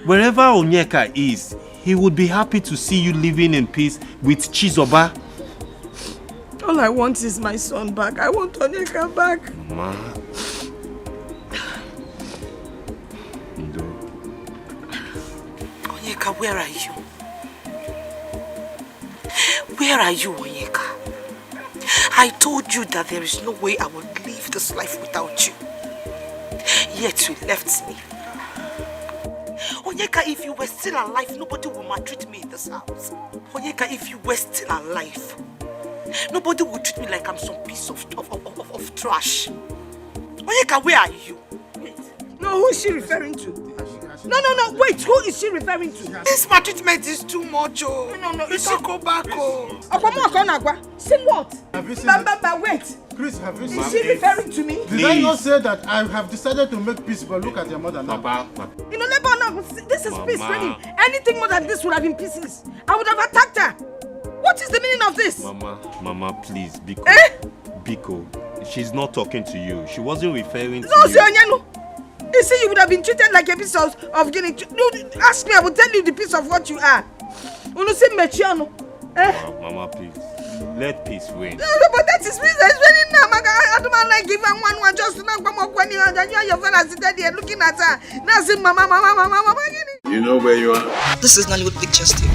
Wherever Onyeka is, he would be happy to see you living in peace with Chizoba. All I want is my son back. I want Onyeka back. Ma. Ndo. Onyeka, where are you? Where are you, Onyeka? I told you that there is no way I would live this life without you. Yet you left me. Onyeka, if you were still alive, nobody would maltreat me in this house. Onyeka, if you were still alive, nobody would treat me like I'm some piece of trash. Onyeka, where are you? Wait. No, who is she referring to? No, wait, who is she referring to? This maltreatment is too much, oh. No, you should go back, oh. Sing what? Have you seen wait. Chris, have you seen? Is she referring to me? Did I not say that I have decided to make peace, but look at your mother now? Papa. You know, no, this is peace training. Anything more than this would have been pieces. I would have attacked her. What is the meaning of this? Mama, please, Biko. Biko, she's not talking to you. She wasn't referring to you. You see, you would have been treated like a piece of guinea. No, ask me, I will tell you the piece of what you are. Mama, please. Let peace reign. No, but that is peace. It's raining now. I don't like giving one just to knock back when you and your fellow sitting there looking at her. Now, see, mama. You know where you are? This is Nollywood Pictures TV.